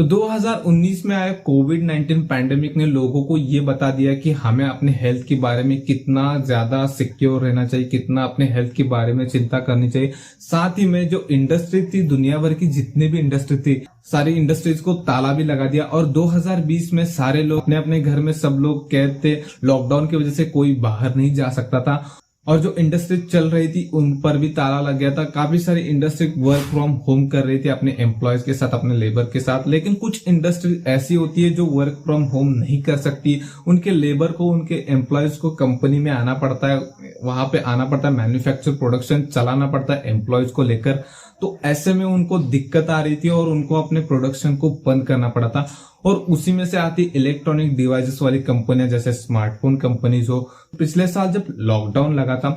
तो 2019 में आए कोविड 19 पैंडेमिक ने लोगों को ये बता दिया कि हमें अपने हेल्थ के बारे में कितना ज्यादा सिक्योर रहना चाहिए, कितना अपने हेल्थ के बारे में चिंता करनी चाहिए। साथ ही में जो इंडस्ट्री थी, दुनिया भर की जितनी भी इंडस्ट्री थी, सारी इंडस्ट्रीज को ताला भी लगा दिया। और 2020 में सारे लोग अपने घर में सब लोग कैद थे, लॉकडाउन की वजह से कोई बाहर नहीं जा सकता था और जो इंडस्ट्री चल रही थी उन पर भी ताला लग गया था। काफी सारी इंडस्ट्री वर्क फ्रॉम होम कर रही थी अपने एम्प्लॉयज के साथ, अपने लेबर के साथ। लेकिन कुछ इंडस्ट्री ऐसी होती है जो वर्क फ्रॉम होम नहीं कर सकती। उनके लेबर को, उनके एम्प्लॉयज को कंपनी में आना पड़ता है, वहां पे आना पड़ता है, मैन्युफैक्चर प्रोडक्शन चलाना पड़ता है एम्प्लॉयज को लेकर। तो ऐसे में उनको दिक्कत आ रही थी और उनको अपने प्रोडक्शन को बंद करना पड़ा था। और उसी में से आती इलेक्ट्रॉनिक डिवाइसेस वाली कंपनियां जैसे स्मार्टफोन कंपनीज हो। पिछले साल जब लॉकडाउन लगा था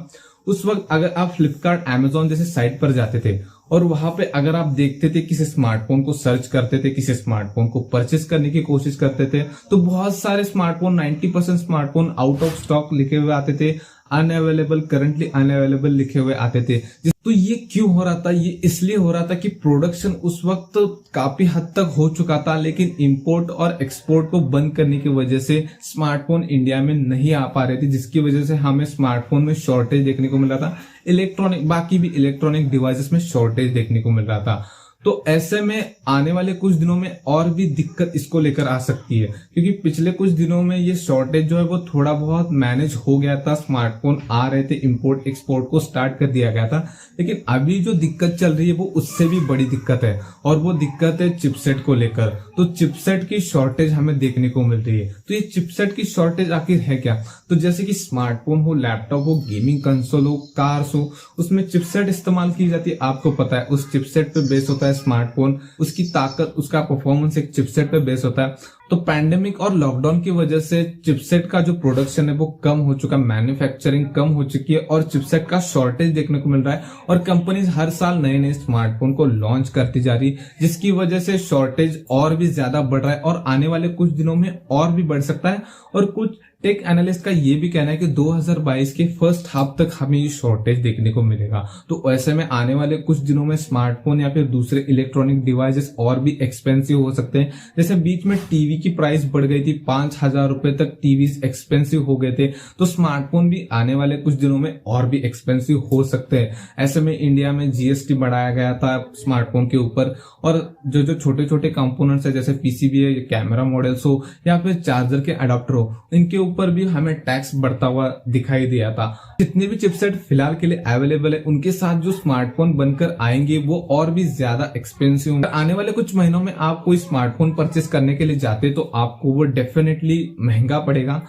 उस वक्त अगर आप फ्लिपकार्ट, अमेजोन जैसे साइट पर जाते थे और वहां पे अगर आप देखते थे, किसी स्मार्टफोन को सर्च करते थे, किसी स्मार्टफोन को परचेस करने की कोशिश करते थे, तो बहुत सारे smartphone, 90% smartphone out of stock लिखे हुए आते थे, अनअवेलेबल, करंटली अनअवेलेबल लिखे हुए आते थे। तो ये क्यों हो रहा था? ये इसलिए हो रहा था कि प्रोडक्शन उस वक्त काफी हद तक हो चुका था, लेकिन इंपोर्ट और एक्सपोर्ट को बंद करने की वजह से स्मार्टफोन इंडिया में नहीं आ पा रहे थे, जिसकी वजह से हमें स्मार्टफोन में शॉर्टेज देखने को मिल रहा था। बाकी भी इलेक्ट्रॉनिक डिवाइसेस में शॉर्टेज देखने को मिल रहा था। तो ऐसे में आने वाले कुछ दिनों में और भी दिक्कत इसको लेकर आ सकती है, क्योंकि पिछले कुछ दिनों में ये शॉर्टेज जो है वो थोड़ा बहुत मैनेज हो गया था, स्मार्टफोन आ रहे थे, इंपोर्ट एक्सपोर्ट को स्टार्ट कर दिया गया था। लेकिन अभी जो दिक्कत चल रही है वो उससे भी बड़ी दिक्कत है, और वो दिक्कत है चिपसेट को लेकर। तो चिपसेट की शॉर्टेज हमें देखने को मिल रही है। तो ये चिपसेट की शॉर्टेज आखिर है क्या? तो जैसे कि स्मार्टफोन हो, लैपटॉप हो, गेमिंग कंसोल हो, कार्स हो, उसमें चिपसेट इस्तेमाल की जाती है। आपको पता है उस चिपसेट पे बेस होता है स्मार्टफोन, उसकी ताकत, उसका परफॉर्मेंस एक चिपसेट पे बेस होता है। तो पैंडेमिक और लॉकडाउन की वजह से चिपसेट का जो प्रोडक्शन है वो कम हो चुका है, मैन्युफैक्चरिंग कम हो चुकी है और चिपसेट का शॉर्टेज देखने को मिल रहा है। और कंपनीज हर साल नए नए स्मार्टफोन को लॉन्च करती जा रही है, जिसकी वजह से शॉर्टेज और भी ज्यादा बढ़ रहा है और आने वाले कुछ दिनों में और भी बढ़ सकता है। और कुछ टेक एनालिस्ट का ये भी कहना है कि 2022 के फर्स्ट हाफ तक हमें ये शॉर्टेज देखने को मिलेगा। तो ऐसे में आने वाले कुछ दिनों में स्मार्टफोन या फिर दूसरे इलेक्ट्रॉनिक डिवाइसेस और भी एक्सपेंसिव हो सकते हैं। जैसे बीच में टीवी की प्राइस बढ़ गई थी, 5,000 रुपए तक टीवीज एक्सपेंसिव हो गए थे। तो स्मार्टफोन भी आने वाले कुछ दिनों में और भी एक्सपेंसिव हो सकते हैं। ऐसे में इंडिया में जीएसटी बढ़ाया गया था स्मार्टफोन के ऊपर, और जो छोटे छोटे कंपोनेंट्स है जैसे पीसीबी है, कैमरा मॉडल्स हो या फिर चार्जर के अडॉप्टर हो, इनके ऊपर भी हमें टैक्स बढ़ता हुआ दिखाई दिया था। जितने भी चिपसेट फिलहाल के लिए अवेलेबल है, उनके साथ जो स्मार्टफोन बनकर आएंगे वो और भी ज्यादा एक्सपेंसिव होंगे। आने वाले कुछ महीनों में आप कोई स्मार्टफोन परचेस करने के लिए जाते तो आपको वो डेफिनेटली महंगा पड़ेगा।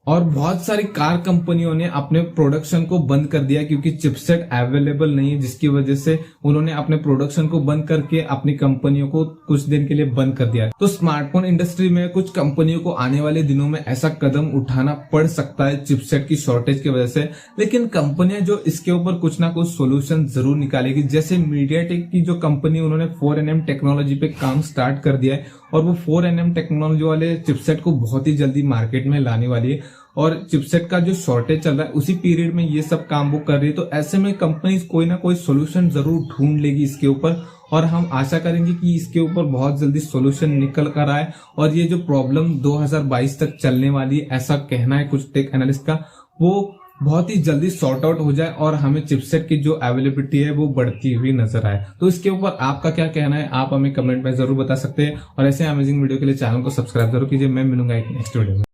और बहुत सारी कार कंपनियों ने अपने प्रोडक्शन को बंद कर दिया क्योंकि चिपसेट अवेलेबल नहीं है, जिसकी वजह से उन्होंने अपने प्रोडक्शन को बंद करके अपनी कंपनियों को कुछ दिन के लिए बंद कर दिया। तो स्मार्टफोन इंडस्ट्री में कुछ कंपनियों को आने वाले दिनों में ऐसा कदम उठाना पड़ सकता है चिपसेट की शॉर्टेज की वजह से। लेकिन कंपनियां जो इसके ऊपर कुछ ना कुछ सोल्यूशन जरूर निकालेगी। जैसे मीडियाटेक की जो कंपनी, उन्होंने 4nm टेक्नोलॉजी पे काम स्टार्ट कर दिया है और वो 4nm टेक्नोलॉजी वाले चिपसेट को बहुत ही जल्दी मार्केट में लाने वाली है। और चिपसेट का जो शॉर्टेज चल रहा है उसी पीरियड में ये सब काम वो कर रही है। तो ऐसे में कंपनी कोई ना कोई सोल्यूशन जरूर ढूंढ लेगी इसके ऊपर, और हम आशा करेंगे कि इसके ऊपर बहुत जल्दी सोल्यूशन निकल कर आए और ये जो प्रॉब्लम 2022 तक चलने वाली है, ऐसा कहना है कुछ टेक एनालिस्ट का, वो बहुत ही जल्दी सॉर्ट आउट हो जाए और हमें चिपसेट की जो अवेलेबिलिटी है वो बढ़ती हुई नजर आए। तो इसके ऊपर आपका क्या कहना है, आप हमें कमेंट में जरूर बता सकते हैं। और ऐसे अमेजिंग वीडियो के लिए चैनल को सब्सक्राइब जरूर कीजिए। मैं मिलूंगा एक नेक्स्ट वीडियो में।